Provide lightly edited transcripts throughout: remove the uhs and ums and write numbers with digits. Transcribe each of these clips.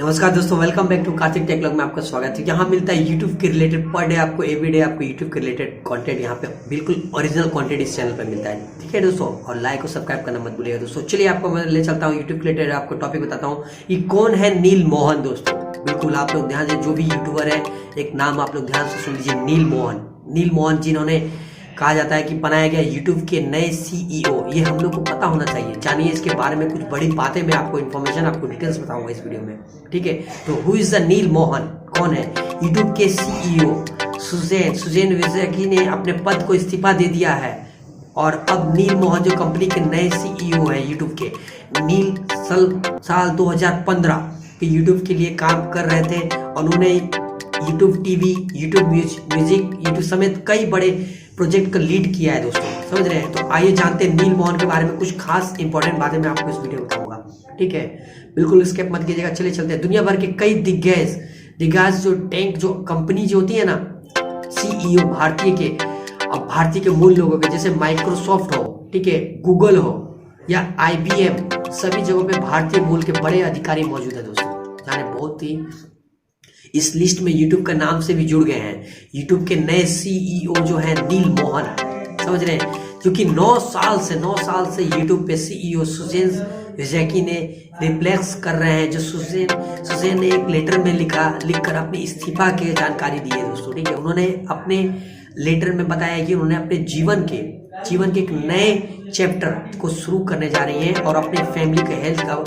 नमस्कार दोस्तों, welcome back to Kartik tech vlog में आपका स्वागत है। यहाँ मिलता है यूट्यूब के रिलेटेड पर डे आपको एवरीडे आपको यूट्यूब के रिलेटेड कंटेंट यहाँ पे बिल्कुल ओरिजिनल कंटेंट इस चैनल पे मिलता है। ठीक है दोस्तों, और लाइक और सब्सक्राइब करना मत भूलिएगा दोस्तों। चलिए आपको मैं ले चलता हूँ यूट्यूब के रिलेटेड आपको टॉपिक बताता हूँ। ये कौन है नील मोहन दोस्तों। बिल्कुल आप लोग ध्यान से, जो भी यूट्यूबर है एक नाम आप लोग ध्यान से सुन लीजिए, नील मोहन। नील मोहन जिन्होंने कहा जाता है कि बनाया गया यूट्यूब के नए सीईओ। ये हम लोग को पता होना चाहिए। जानिए इसके बारे में कुछ बड़ी बातें, मैं आपको इन्फॉर्मेशन आपको डिटेल्स बताऊंगा इस वीडियो में। ठीक है, तो हु इज द नील मोहन, कौन है? यूट्यूब के सीईओ सुजेन विजयकी ने अपने पद को इस्तीफा दे दिया है और अब नील मोहन जो कंपनी के नए सीईओ है यूट्यूब के। नील साल 2015 के यूट्यूब के लिए काम कर रहे थे। उन्होंने YouTube TV, YouTube music, YouTube समेत कई बड़े प्रोजेक्ट का लीड किया है दोस्तों, समझ रहे हैं। तो आइए जानते हैं नील मोहन के बारे में कुछ खास इंपॉर्टेंट बातें मैं आपको इस वीडियो में बताऊंगा। ठीक है, बिल्कुल स्किप मत कीजिएगा। चलिए चलते हैं। दुनिया भर के कई दिग्गज जो टैंक जो कंपनी जो होती है ना, सीईओ भारतीय के मूल लोगों के, जैसे माइक्रोसॉफ्ट हो, ठीक है, गूगल हो या IBM, सभी जगहों पे भारतीय मूल के बड़े अधिकारी मौजूद है दोस्तों। जाने बहुत ही इस लिस्ट में यूट्यूब का नाम से भी जुड़ गए हैं। यूट्यूब के नए सीईओ जो है नील मोहन, समझ रहे हैं, क्योंकि 9 साल से यूट्यूब पे सीईओ सुजेन विजयकी ने रिप्लेस कर रहे हैं। जो सुजेन ने एक लेटर में लिखकर अपनी इस्तीफा की जानकारी दी है दोस्तों। ठीक है, उन्होंने अपने लेटर में बताया कि उन्होंने अपने जीवन के एक नए चैप्टर को शुरू करने जा रही हैं और अपने फैमिली के हेल्थ का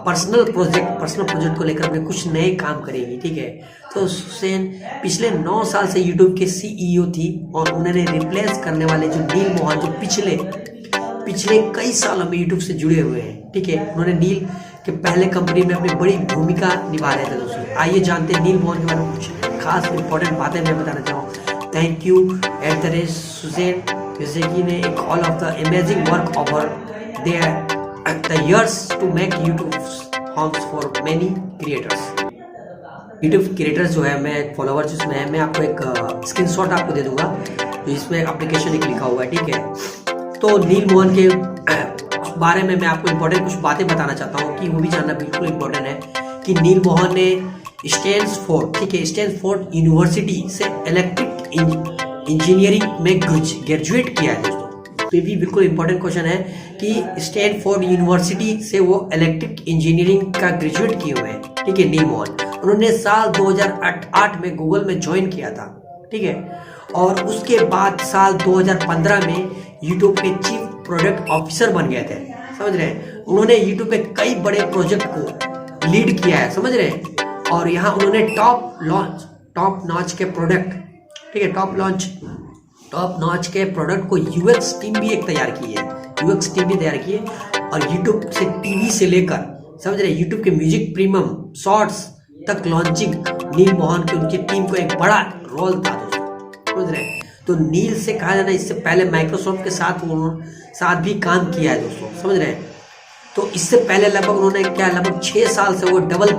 पर्सनल प्रोजेक्ट को लेकर अपने कुछ नए काम करेगी। ठीक है, तो सुसेन पिछले 9 साल से यूट्यूब के सीईओ थी और उन्होंने रिप्लेस करने वाले जो नील मोहन जो पिछले कई सालों में यूट्यूब से जुड़े हुए हैं। ठीक है, उन्होंने नील के पहले कंपनी में अपनी बड़ी भूमिका निभा रहे थे दोस्तों। आइए जानते हैं नील मोहन के बारे में कुछ खास इंपॉर्टेंट बातें मैं बताना चाहूँ। थैंक यू @ सुजेन विजयकी ने एक all of the amazing work over the years to make YouTube homes for many creators। YouTube creators जो है, मैं फॉलोवर्स जिसमें है, मैं आपको एक स्क्रीनशॉट आपको दे दूंगा, तो इसमें एप्लीकेशन एक लिखा हुआ है। ठीक है, तो नील मोहन के बारे में मैं आपको इम्पोर्टेंट कुछ बातें बताना चाहता हूँ कि वो भी जानना बिल्कुल इम्पोर्टेंट है कि नील मोहन ने स्टैनफोर्ड यूनिवर्सिटी से इलेक्ट्रिक इंजीनियरिंग में ग्रेजुएट किया है दोस्तों। तो ये भी बिल्कुल इंपॉर्टेंट क्वेश्चन है कि स्टैनफोर्ड यूनिवर्सिटी से वो इलेक्ट्रिक इंजीनियरिंग का ग्रेजुएट किए हुए हैं। ठीक है, नील मोहन, उन्होंने साल 2008 में गूगल में ज्वाइन किया था। ठीक है, और उसके बाद साल 2015 में यूट्यूब के चीफ प्रोडक्ट ऑफिसर बन गए थे, समझ रहे हैं। उन्होंने यूट्यूब के कई बड़े प्रोजेक्ट को लीड किया है, समझ रहे हैं। और यहाँ उन्होंने टॉप नॉच के प्रोडक्ट, ठीक है, टॉप नॉच के प्रोडक्ट को यूएक्स टीम भी तैयार की है। और यूट्यूब से टीवी से लेकर, समझ रहे, यूट्यूब के म्यूजिक प्रीमियम शॉर्ट्स तक लॉन्चिंग नील मोहन की उनकी टीम को एक बड़ा रोल था दोस्तों, समझ रहे। तो नील से कहा जाना, इससे पहले माइक्रोसॉफ्ट के साथ भी काम किया है दोस्तों, समझ रहे हैं। तो इससे पहले लगभग 6 साल से वो डबल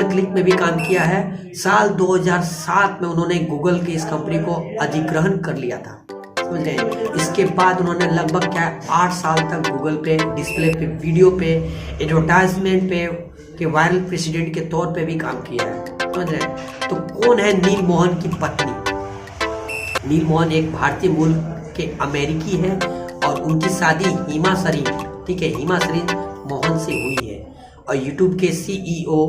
क्लिक में भी काम किया है। साल 2007 में उन्होंने गूगल की इस कंपनी को अधिग्रहण कर लिया था, समझ रहे हैं। इसके बाद उन्होंने लगभग 8 साल तक गूगल पे, डिस्प्ले पे, वीडियो पे, एडवर्टाइजमेंट पे के वायरल प्रेसिडेंट के तौर पे भी काम किया है, समझ रहे हैं। तो कौन है नील मोहन की पत्नी? नील मोहन एक भारतीय मूल के अमेरिकी है और उनकी शादी हिमा सरीन मोहन से हुई है। और यूट्यूब के सीईओ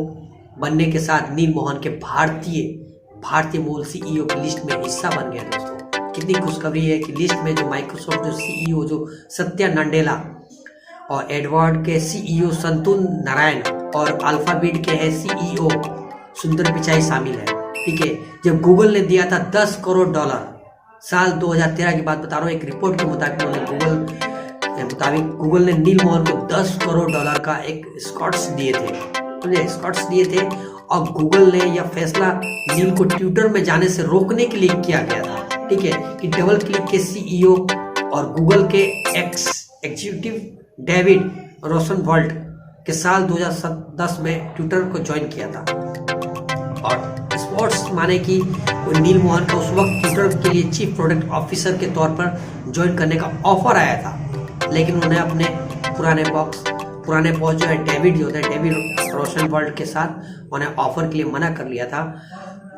बनने के साथ नील मोहन के भारतीय मूल सीईओ की लिस्ट में हिस्सा बन गया दोस्तों। कितनी खुशखबरी है कि लिस्ट में जो माइक्रोसॉफ्ट जो सीईओ जो सत्या नाडेला और एडवर्ड के सीईओ संतू नारायण और अल्फाबीट के हैं सीईओ सुंदर पिचाई शामिल है। ठीक है, जब गूगल ने दिया था $10 करोड़ साल 2013 की बात बता रहा हूँ, एक रिपोर्ट के मुताबिक गूगल ने नील मोहन को $10 करोड़ का एक स्कॉट्स दिए थे। और गूगल ने यह फैसला नील को ट्विटर में जाने से रोकने के लिए किया गया था। ठीक है, कि डबल क्लिक के सीईओ और गूगल के एग्जीक्यूटिव डेविड रोसेनवर्ल्ड के साल 2010 में ट्विटर को ज्वाइन किया था। और स्पोर्ट्स माने कि नील मोहन का उस वक्त ट्विटर के लिए चीफ प्रोडक्ट ऑफिसर के तौर पर ज्वाइन करने का ऑफर आया था, लेकिन उन्हें अपने पुराने बॉस पुराने बॉस जो है डेविड जो होता है, डेविड रोसेनफेल्ड के साथ उन्हें ऑफर के लिए मना कर लिया था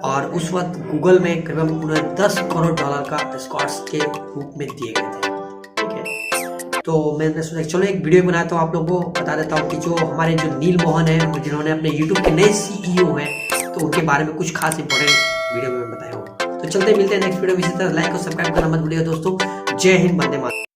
और उस वक्त गूगल में करीबन उन्हें $10 करोड़ का स्कॉट्स के रूप में दिए गए थे। ठीक है, तो मैंने सोचा चलो एक वीडियो बनाता हूँ, आप लोगों को बता देता हूँ कि जो हमारे जो नील मोहन है, जिन्होंने अपने यूट्यूब के नए CEO हैं, तो उनके बारे में कुछ खास इंपॉर्टेंट वीडियो में बताया हूँ। तो चलते मिलते हैं नेक्स्ट वीडियो में। इसी तरह लाइक और सब्सक्राइब करना मत भूलिएगा दोस्तों। जय हिंद, वंदे मातरम।